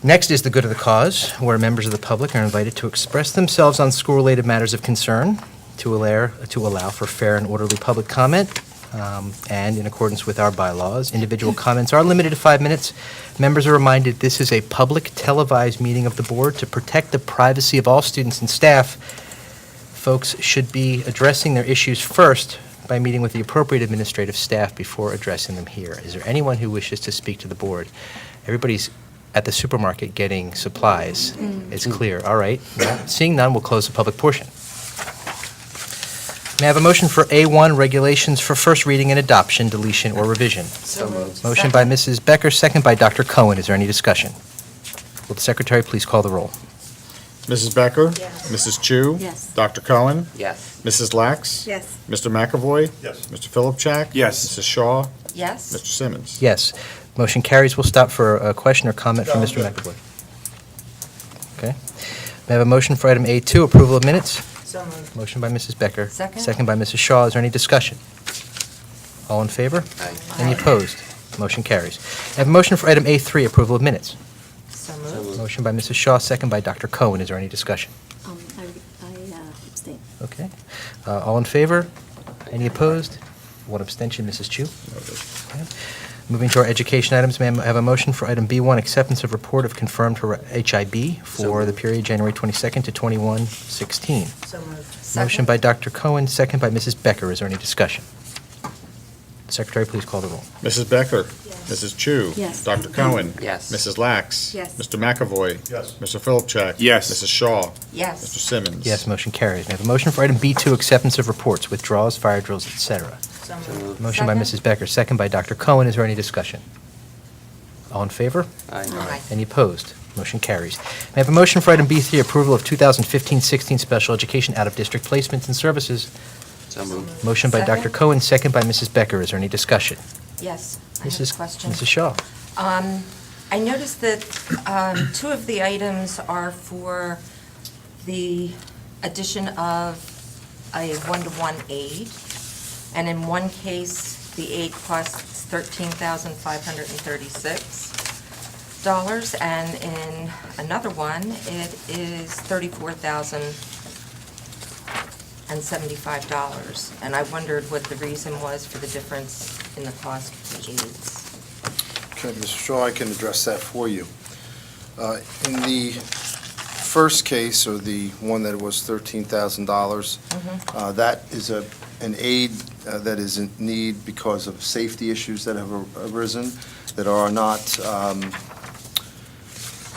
Next is the good of the cause, where members of the public are invited to express themselves on school-related matters of concern, to allow for fair and orderly public comment, and in accordance with our bylaws, individual comments are limited to 5 minutes. Members are reminded this is a public televised meeting of the board. To protect the privacy of all students and staff, folks should be addressing their issues first by meeting with the appropriate administrative staff before addressing them here. Is there anyone who wishes to speak to the board? Everybody's at the supermarket getting supplies. It's clear. All right. Well, seeing none, we'll close the public portion. May I have a motion for A1, regulations for first reading and adoption, deletion, or revision? So moved. Motion by Mrs. Becker, second by Dr. Cohen. Is there any discussion? Will the secretary please call the roll? Mrs. Becker? Yes. Mrs. Chu? Yes. Dr. Cohen? Yes. Mrs. Lax? Yes. Mr. McAvoy? Yes. Mr. Philipchak? Yes. Mrs. Shaw? Yes. Mr. Simmons? Yes. Motion carries. We'll stop for a question or comment from No, Mr. good. McAvoy. Okay. May I have a motion for item A2, approval of minutes? So moved. Motion by Mrs. Becker. Second. Second by Mrs. Shaw. Is there any discussion? All in favor? Any opposed? Motion carries. I have a motion for item A3, approval of minutes. So moved. Motion by Mrs. Shaw, second by Dr. Cohen. Is there any discussion? I abstain. Okay. All in favor? Any opposed? One abstention, Mrs. Chu. Okay. Moving to our education items, may I have a motion for item B1, acceptance of report of confirmed HIB for the period January 22nd to 21/16. So moved. Motion by Dr. Cohen, second by Mrs. Becker. Is there any discussion? Secretary, please call the roll. Mrs. Becker? Yes. Mrs. Chu? Yes. Dr. Cohen? Yes. Mrs. Lax? Yes. Mr. McAvoy? Yes. Mr. Philipchak? Yes. Mrs. Shaw? Mr. Yes. Simmons? Yes, motion carries. May I have a motion for item B2, acceptance of reports, withdrawals, fire drills, et cetera? So moved. Motion by Second. Mrs. Becker, second by Dr. Cohen. Is there any discussion? All in favor? Aye. Any opposed? Motion carries. May I have a motion for item B3, approval of 2015-16 special education out-of-district placements and services? So moved. Motion by Dr. Second. Cohen, second by Mrs. Becker. Is there any discussion? Yes. I have a question. Mrs. Shaw. I noticed that two of the items are for the addition of a one-to-one aide, and in one case, the aide costs $13,536, and in another one, it is $34,075, and I wondered what the reason was for the difference in the cost of the aides. Okay, Mr. Shaw, I can address that for you. In the first case, or the one that was $13,000, that is an aid that is in need because of safety issues that have arisen that are not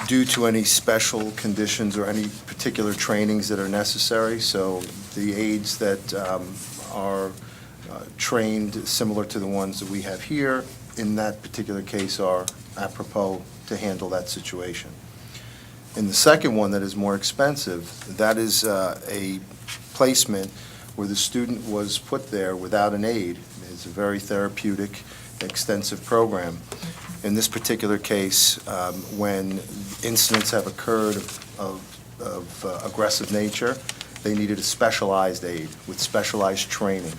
due to any special conditions or any particular trainings that are necessary. So the aides that are trained similar to the ones that we have here in that particular case are apropos to handle that situation. In the second one that is more expensive, that is a placement where the student was put there without an aide. It's a very therapeutic, extensive program. In this particular case, when incidents have occurred of aggressive nature, they needed a specialized aide with specialized training.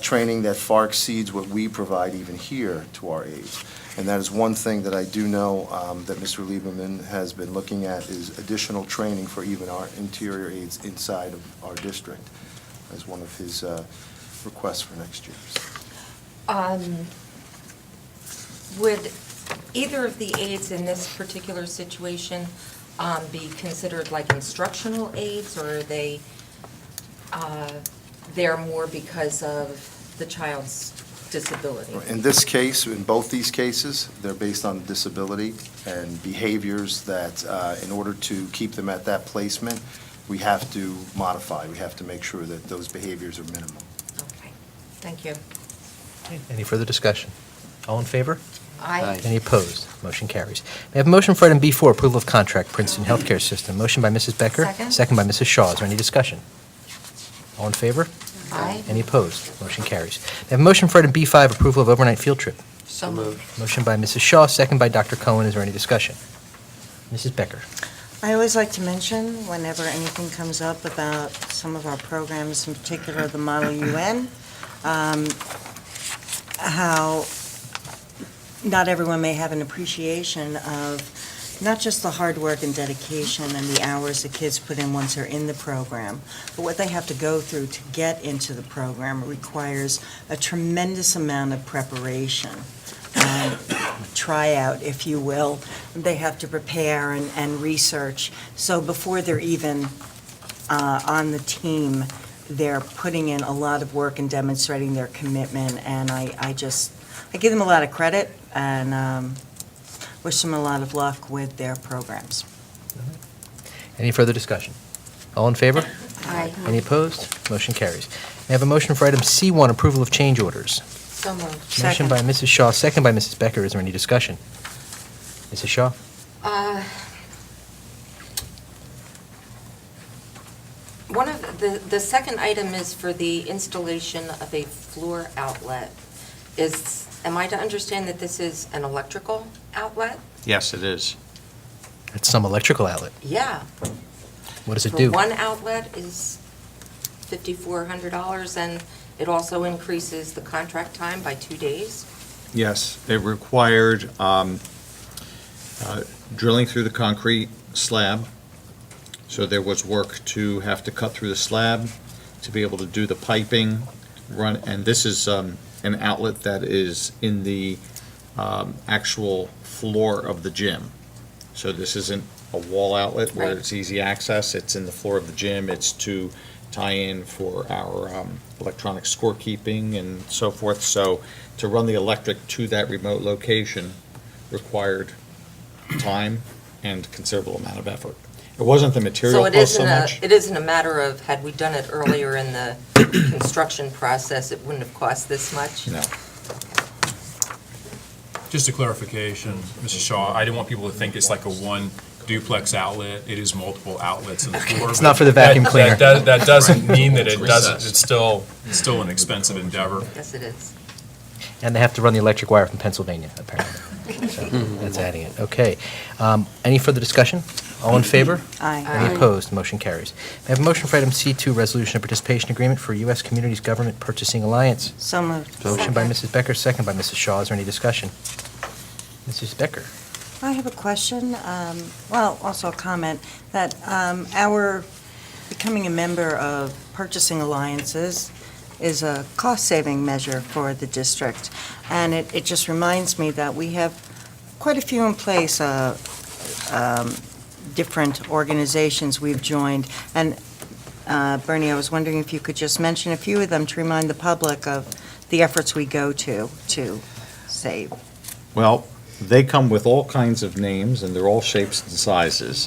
Training that far exceeds what we provide even here to our aides. And that is one thing that I do know that Mr. Lieberman has been looking at is additional training for even our interior aides inside of our district as one of his requests for next year. Would either of the aides in this particular situation be considered like instructional aides, or are they there more because of the child's disability? In this case, in both these cases, they're based on disability and behaviors that, in order to keep them at that placement, we have to modify. We have to make sure that those behaviors are minimal. Okay, thank you. Any further discussion? All in favor? Aye. Any opposed? Motion carries. May I have a motion for item B4, approval of contract, Princeton Healthcare System? Motion by Mrs. Becker. Second. Second by Mrs. Shaw. Is there any discussion? All in favor? Aye. Any opposed? Motion carries. May I have a motion for item B5, approval of overnight field trip? So moved. Motion by Mrs. Shaw, second by Dr. Cohen. Is there any discussion? Mrs. Becker. I always like to mention, whenever anything comes up about some of our programs, in particular the Model UN, how not everyone may have an appreciation of not just the hard work and dedication and the hours the kids put in once they're in the program, but what they have to go through to get into the program requires a tremendous amount of preparation, tryout, if you will. They have to prepare and research. So before they're even on the team, they're putting in a lot of work and demonstrating their commitment, and I give them a lot of credit and wish them a lot of luck with their programs. Any further discussion? All in favor? Aye. Any opposed? Motion carries. May I have a motion for item C1, approval of change orders? So moved. Motion Second. by Mrs. Shaw, second by Mrs. Becker. Is there any discussion? Mrs. Shaw? One of, the second item is for the installation of a floor outlet. Am I to understand that this is an electrical outlet? Yes, it is. It's some electrical outlet. Yeah. What does it For do? one outlet is $5,400, and it also increases the contract time by 2 days. Yes, it required drilling through the concrete slab. So there was work to have to cut through the slab to be able to do the piping, run, and this is an outlet that is in the actual floor of the gym. So this isn't a wall outlet where Right. it's easy access, it's in the floor of the gym, it's to tie in for our electronic scorekeeping and so forth. So to run the electric to that remote location required time and considerable amount of effort. It wasn't the material So it cost so isn't much. it isn't a matter of, had we done it earlier in the construction process, it wouldn't have cost this much? No. Just a clarification, Mrs. Shaw, I didn't want people to think it's like a one duplex outlet. It is multiple outlets in the floor. It's not for the vacuum That- cleaner. That doesn't mean that it It's doesn't, recessed. it's still an expensive endeavor. Yes, it is. And they have to run the electric wire from Pennsylvania, apparently. So that's adding it. Okay. Any further discussion? All in favor? Aye. Any opposed? Motion carries. May I have a motion for item C2, resolution of participation agreement for U.S. Communities Government Purchasing Alliance? So moved. Motion by Mrs. Becker, second by Mrs. Shaw. Is there any discussion? Mrs. Becker? I have a question, well, also a comment, that our becoming a member of purchasing alliances is a cost-saving measure for the district, and it just reminds me that we have quite a few in place, different organizations we've joined, and Bernie, I was wondering if you could just mention a few of them to remind the public of the efforts we go to save. Well, they come with all kinds of names, and they're all shapes and sizes.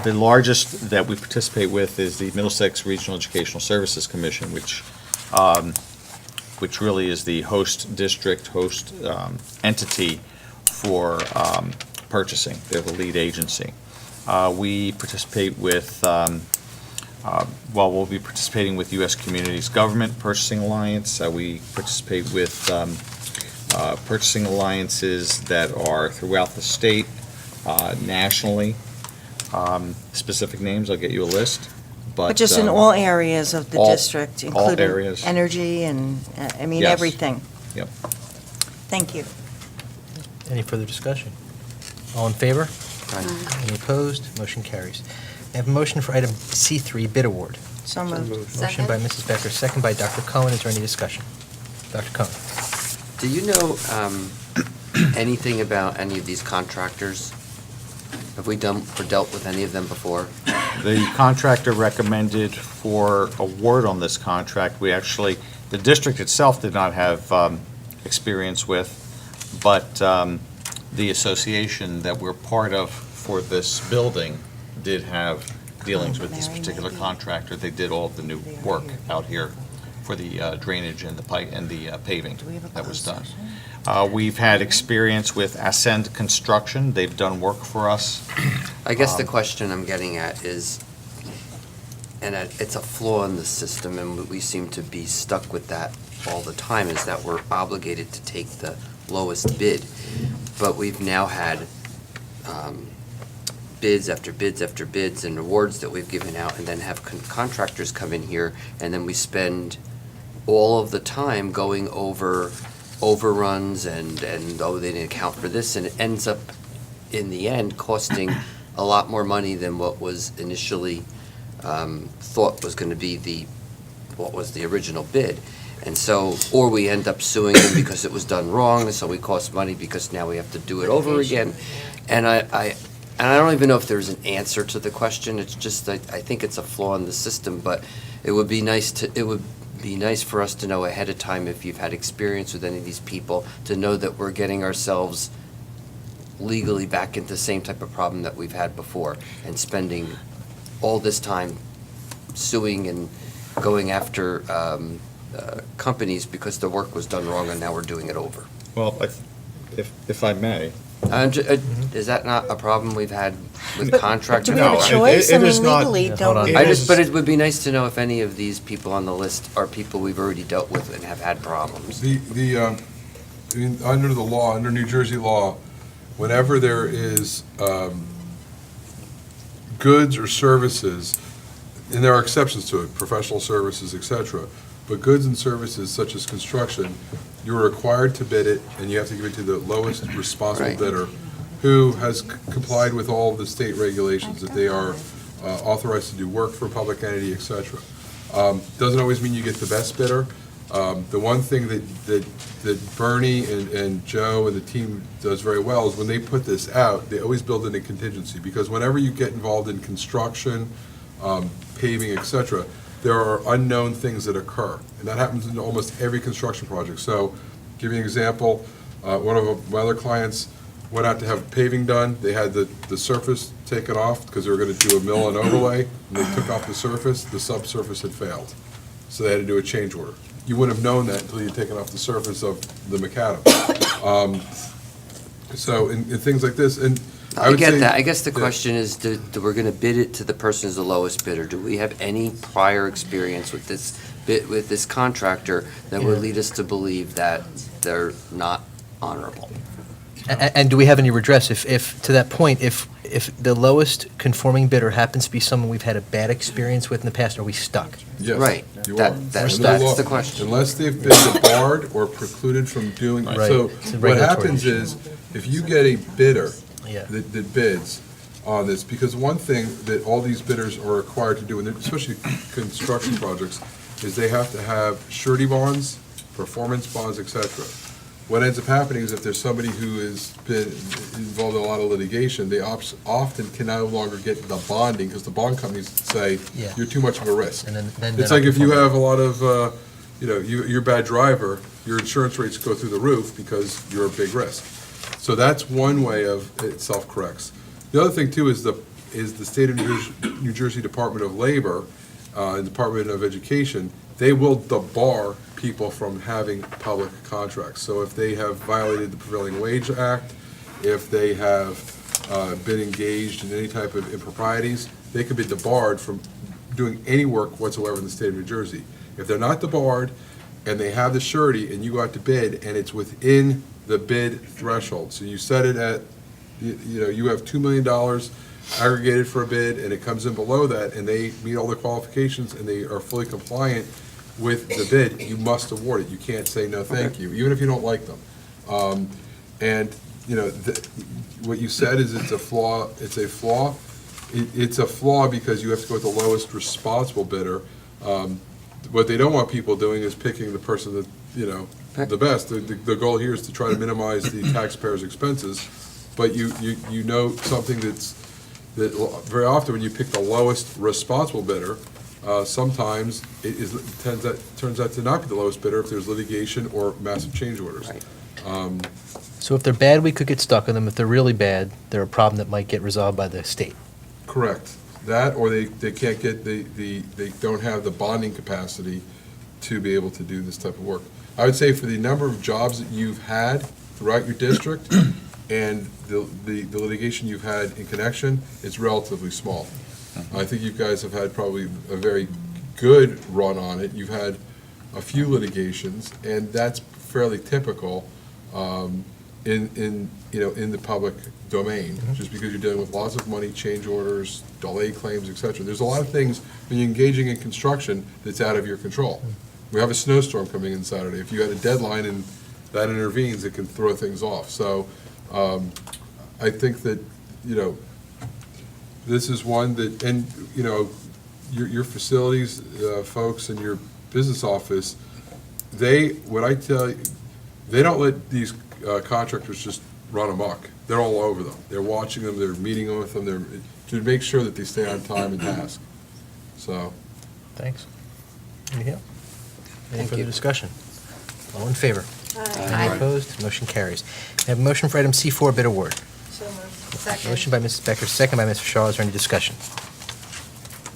The largest that we participate with is the Middlesex Regional Educational Services Commission, which really is the host district, host entity for purchasing. They're the lead agency. We participate with, we'll be participating with U.S. Communities Government Purchasing Alliance. We participate with purchasing alliances that are throughout the state, nationally. Specific names, I'll get you a list, But just in all areas of the all- district, all including areas. energy and, Yes. everything. Yep. Thank you. Any further discussion? All in favor? Any opposed? Motion carries. May I have a motion for item C3, bid award? So moved. Motion by Second. Mrs. Becker, second by Dr. Cohen. Is there any discussion? Dr. Cohen? Do you know anything about any of these contractors? Have we done or dealt with any of them before? The contractor recommended for award on this contract, the district itself did not have experience with, but the association that we're part of for this building did have dealings with this Mary, particular maybe. contractor. They did all of the new They are work here. out here for the drainage and the pipe and the paving Do we have a that was closed done. session? We've had experience with Ascend Construction. They've done work for us. I guess the question I'm getting at is, and it's a flaw in the system, and we seem to be stuck with that all the time, is that we're obligated to take the lowest bid. But we've now had bids after bids after bids and awards that we've given out, and then have contractors come in here, and then we spend all of the time going over overruns and oh, they didn't account for this, and it ends up in the end costing a lot more money than what was initially thought was going to be what was the original bid. And so, or we end up suing them because it was done wrong, and so we cost money because now we have to do it over again. And I don't even know if there's an answer to the question. It's just that I think it's a flaw in the system, but it would be nice for us to know ahead of time, if you've had experience with any of these people, to know that we're getting ourselves legally back into the same type of problem that we've had before, and spending all this time suing and going after companies because the work was done wrong and now we're doing it over. Well, if I may. Is that not a problem we've had with Do contractors? we have No, a choice? it I mean, is not- legally, Yeah, don't hold we? on. But it would be nice to know if any of these people on the list are people we've already dealt with and have had problems. I mean, under the law, under New Jersey law, whenever there is goods or services, and there are exceptions to it, professional services, et cetera, but goods and services such as construction, you're required to bid it, and you have to give it to the lowest responsible Right. bidder, who has complied with all of the state regulations, that they are authorized to do work for a public entity, et cetera. Doesn't always mean you get the best bidder. The one thing that Bernie and Joe and the team does very well is when they put this out, they always build in a contingency, because whenever you get involved in construction, paving, et cetera, there are unknown things that occur, and that happens in almost every construction project. So, give you an example, one of my other clients went out to have paving done. They had the surface taken off because they were going to do a mill and overlay, and they took off the surface. The subsurface had failed, so they had to do a change order. You wouldn't have known that until you'd taken off the surface of the macadam. So in things like this, and I I would get say- that. I guess the Yeah. question is, we're going to bid it to the person who's the lowest bidder. Do we have any prior experience with this contractor that would Yeah. lead us to believe that they're not honorable? And do we have any redress if, to that point, if the lowest conforming bidder happens to be someone we've had a bad experience with in the past, are we stuck? Yes, Right. you That- are. that's- Under that's law, the question. Unless they've been debarred or precluded from doing, Right. so It's a what regulatory happens issue. is, if you get a bidder Yeah. that bids on this, because one thing that all these bidders are required to do, and especially construction projects, is they have to have surety bonds, performance bonds, et cetera. What ends up happening is if there's somebody who has been involved in a lot of litigation, they often can no longer get the bonding, because the bond companies say, Yeah. you're too much of a risk. And then they're It's not like if you conforming. have a lot of, you're a bad driver, your insurance rates go through the roof because you're a big risk. So that's one way of it self-corrects. The other thing too is the state of New Jersey Department of Labor, and Department of Education, they will debar people from having public contracts. So if they have violated the Prevailing Wage Act, if they have been engaged in any type of improprieties, they could be debarred from doing any work whatsoever in the state of New Jersey. If they're not debarred, and they have the surety, and you go out to bid, and it's within the bid threshold, so you set it at, you have $2 million aggregated for a bid, and it comes in below that, and they meet all the qualifications, and they are fully compliant with the bid, you must award it. You can't say no, thank you, even if you don't like them. And, what you said is it's a flaw, it's a flaw. It's a flaw because you have to go with the lowest responsible bidder. What they don't want people doing is picking the person that, the best. The goal here is to try to minimize the taxpayers' expenses, but you know something that very often when you pick the lowest responsible bidder, sometimes turns out to not be the lowest bidder if there's litigation or massive change orders. Right. So if they're bad, we could get stuck with them. If they're really bad, they're a problem that might get resolved by the state. Correct. That, or they can't get, they don't have the bonding capacity to be able to do this type of work. I would say for the number of jobs that you've had throughout your district and the litigation you've had in connection, it's relatively small. I think you guys have had probably a very good run on it. You've had a few litigations, and that's fairly typical in the public domain, just because you're dealing with lots of money, change orders, delay claims, et cetera. There's a lot of things when you're engaging in construction that's out of your control. We have a snowstorm coming in Saturday. If you had a deadline and that intervenes, it can throw things off. So I think that, this is one that, and, your facilities, folks, and your business office, what I tell you, they don't let these contractors just run amok. They're all over them. They're watching them, they're meeting with them, to make sure that they stay on time and task. So, Thanks. Anything else? Any Thank further you. discussion? All in favor? Aye. Any opposed? Motion carries. I have a motion for item C4, bid award. So moved. Second. Motion by Mrs. Becker, second by Mr. Shaw. Is there any discussion?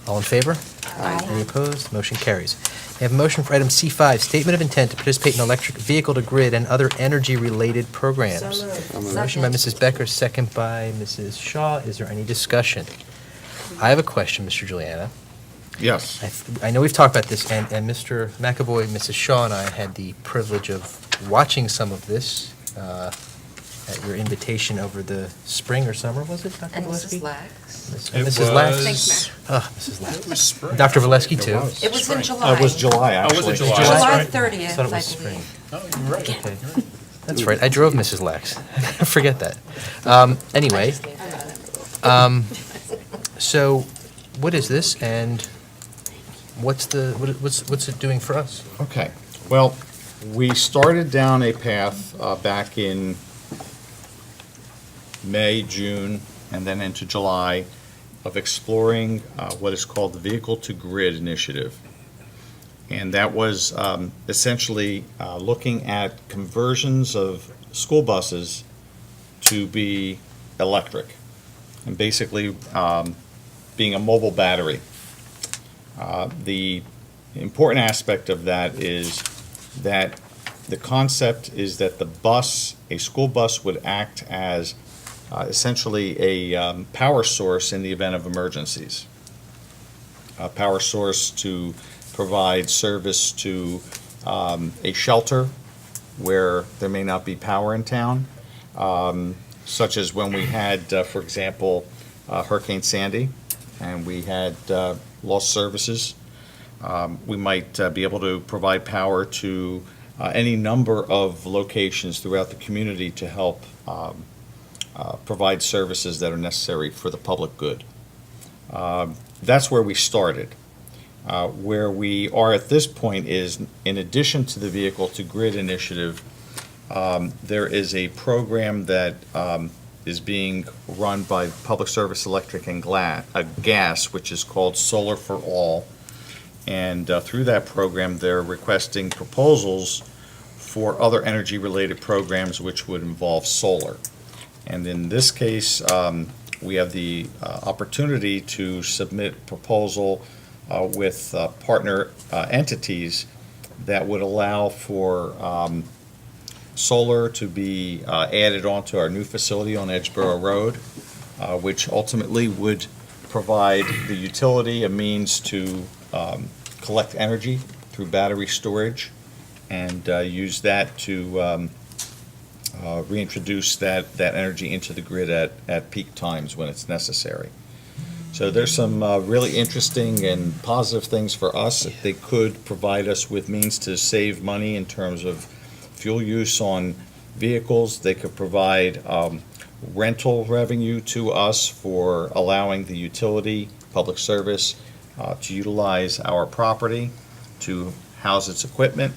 All in favor? Any opposed? Motion carries. I have a motion for item C5, statement of intent to participate in electric vehicle to grid and other energy-related programs. So moved. Motion by Second. Mrs. Becker, second by Mrs. Shaw. Is there any discussion? I have a question, Mr. Juliana. Yes. I know we've talked about this, and Mr. McAvoy, Mrs. Shaw, and I had the privilege of watching some of this at your invitation over the spring or summer, was it, Dr. And Valesky? Mrs. Lax. Mrs. Lax? Thanks, Oh, Mrs. Lax. It was spring. Dr. Valesky, too. It was in July. It was July, Oh, actually. was it July? July That's right. 30th, I thought it I was spring. believe. Oh, you're right. Okay. That's right, I drove Mrs. Lax. I forget that. Anyway, so what is this, and what's it doing for us? Okay, well, we started down a path back in May, June, and then into July of exploring what is called the Vehicle to Grid Initiative. And that was essentially looking at conversions of school buses to be electric, and basically being a mobile battery. The important aspect of that is that the concept is that a school bus would act as essentially a power source in the event of emergencies. A power source to provide service to a shelter where there may not be power in town, such as when we had, for example, Hurricane Sandy, and we had lost services. We might be able to provide power to any number of locations throughout the community to help provide services that are necessary for the public good. That's where we started. Where we are at this point is, in addition to the Vehicle to Grid initiative, there is a program that is being run by Public Service Electric and Gas, which is called Solar for All. And through that program, they're requesting proposals for other energy-related programs which would involve solar. And in this case, we have the opportunity to submit a proposal with partner entities that would allow for solar to be added onto our new facility on Edgeboro Road, which ultimately would provide the utility a means to collect energy through battery storage and use that to reintroduce that energy into the grid at peak times when it's necessary. So there's some really interesting and positive things for us. They could provide us with means to save money in terms of fuel use on vehicles. They could provide rental revenue to us for allowing the utility, public service, to utilize our property to house its equipment.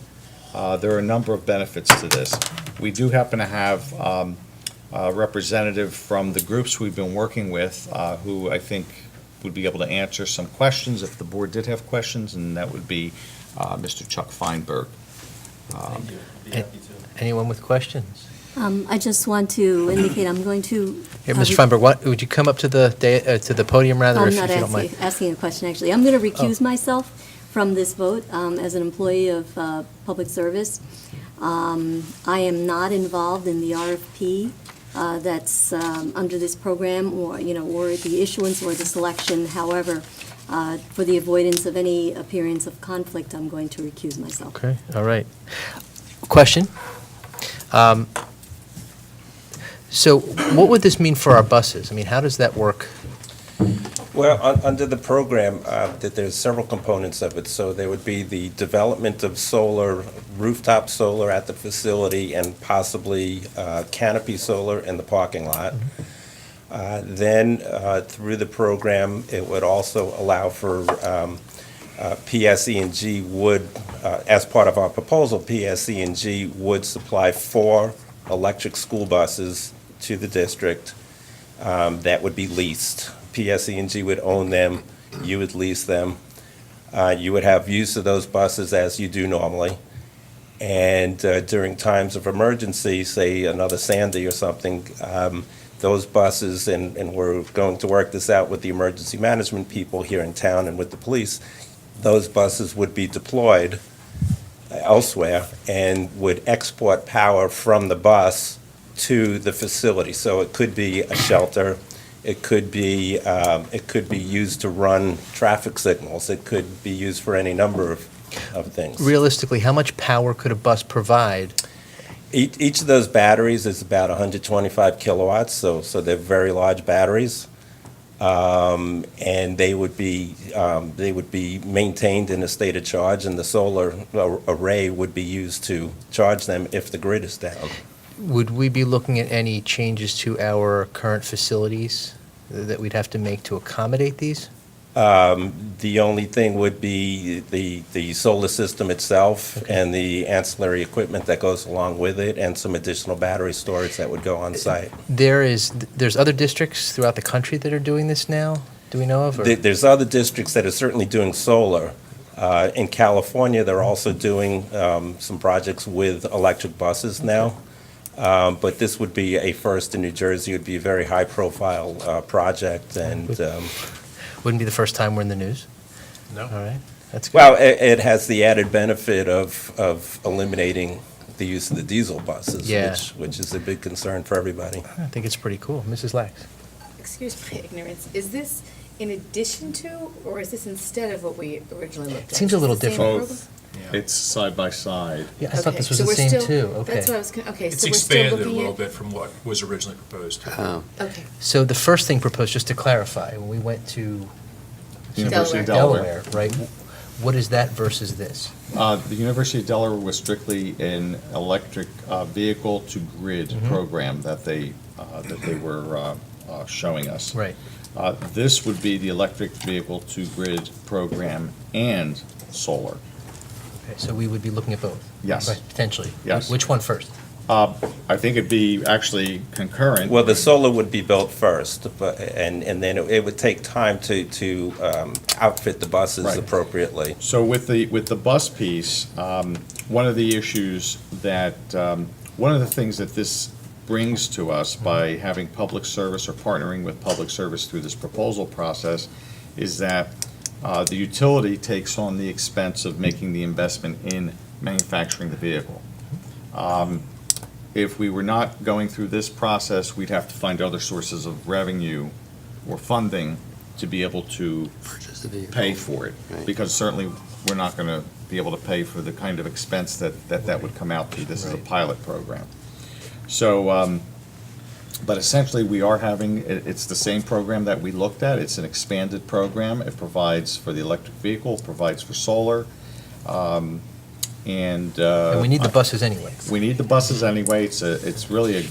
There are a number of benefits to this. We do happen to have a representative from the groups we've been working with who I think would be able to answer some questions if the board did have questions, and that would be Mr. Chuck Feinberg. Anyone with questions? I just want to indicate I'm going to. Here, Mr. Feinberg, would you come up to the podium rather, I'm if you not don't mind? asking a question, actually. I'm going to recuse myself from this vote as an employee of public service. I am not involved in the RFP that's under this program, or the issuance or the selection. However, for the avoidance of any appearance of conflict, I'm going to recuse myself. Okay, all right. Question? So what would this mean for our buses? I mean, how does that work? Well, under the program, that there's several components of it. So there would be the development of solar, rooftop solar at the facility, and possibly canopy solar in the parking lot. Then, through the program, it would also allow for PSE&G would, as part of our proposal, PSE&G would supply 4 electric school buses to the district that would be leased. PSE&G would own them, you would lease them. You would have use of those buses as you do normally. And during times of emergency, say another Sandy or something, those buses, and we're going to work this out with the emergency management people here in town and with the police, those buses would be deployed elsewhere and would export power from the bus to the facility. So it could be a shelter, it could be used to run traffic signals, it could be used for any number of things. Realistically, how much power could a bus provide? Each of those batteries is about 125 kilowatts, so they're very large batteries. And they would be maintained in a state of charge, and the solar array would be used to charge them if the grid is down. Would we be looking at any changes to our current facilities that we'd have to make to accommodate these? The only thing would be the solar system itself and the ancillary equipment that goes along with it, and some additional battery storage that would go on site. There's other districts throughout the country that are doing this now? Do we know of? Or? There's other districts that are certainly doing solar. In California, they're also doing some projects with electric buses now. But this would be a first in New Jersey. It would be a very high-profile project, and Wouldn't be the first time we're in the news? No. All right, that's good. well, it has the added benefit of eliminating the use of the diesel buses, Yeah. which is a big concern for everybody. I think it's pretty cool. Mrs. Lax? Excuse my ignorance, is this in addition to, or is this instead of what we originally looked at? It seems a little Is it the same different. program? It's side by side. Yeah, I thought Okay, this was so the we're same still- too. Okay. That's what I was, okay, It's so we're still expanded a looking little at. bit from what was originally proposed. Okay, So the first thing proposed, just to clarify, when we went to University of Delaware, right? What is that versus this? The University of Delaware was strictly an electric vehicle to grid program that they were showing us. Right. This would be the electric vehicle to grid program and solar. Okay, so we would be looking at both? Yes. Right, potentially? Yes. Which one first? I think it'd be actually concurrent. Well, the solar would be built first, and then it would take time to outfit the buses Right. appropriately. So with the bus piece, one of the issues that, one of the things that this brings to us by having public service or partnering with public service through this proposal process is that the utility takes on the expense of making the investment in manufacturing the vehicle. If we were not going through this process, we'd have to find other sources of revenue or funding to be able to Purchase the vehicle. pay for it. Right. Because certainly, we're not going to be able to pay for the kind of expense that would come out to. This is a pilot program. So, but essentially, we are having, it's the same program that we looked at. It's an expanded program. It provides for the electric vehicle, provides for solar, and And we need the buses anyway. we need the buses anyway. It's really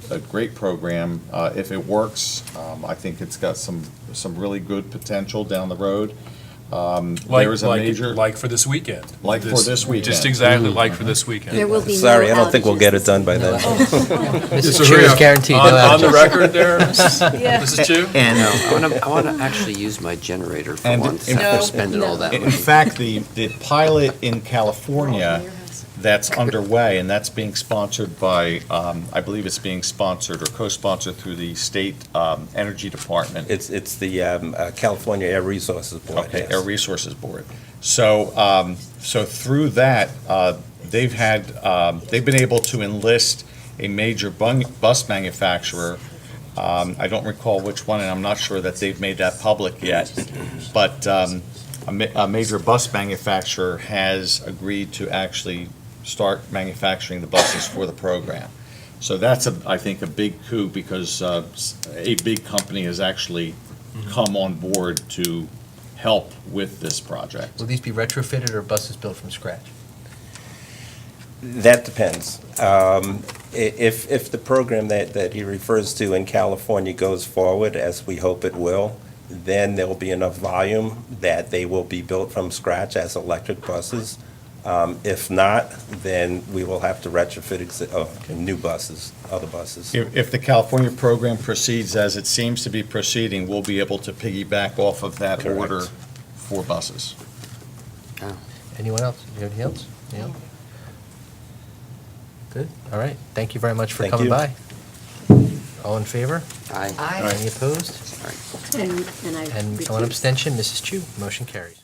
a great program. If it works, I think it's got some really good potential down the road. There is a major. Like for this weekend. Like for this weekend. Just exactly like for this weekend. There will be no Sorry, I don't think we'll get it outages. done by then. Mrs. So Chair hurry is up. guaranteed no On the outages. record there, Mrs. Chu? And I want to actually use my generator for And once in- after spending all that In money. fact, the pilot in California that's underway, and that's being sponsored by, I believe it's being sponsored or co-sponsored through the state energy department. It's the California Air Resources Board. Okay, yes. Air Resources Board. So, so through that, they've been able to enlist a major bus manufacturer. I don't recall which one, and I'm not sure that they've made that public yet. But a major bus manufacturer has agreed to actually start manufacturing the buses for the program. So that's, I think, a big coup, because a big company has actually come on board to help with this project. Will these be retrofitted or buses built from scratch? That depends. If the program that he refers to in California goes forward, as we hope it will, then there'll be enough volume that they will be built from scratch as electric buses. If not, then we will have to retrofit new buses, other buses. If the California program proceeds as it seems to be proceeding, we'll be able to piggyback off of that Correct. order for buses. Anyone else? You have anything else? Yeah. Good, all right. Thank you very much for Thank coming you. by. All in favor? Aye. Aye. Any opposed? And I. And recuse. one abstention, Mrs. Chu. Motion carries.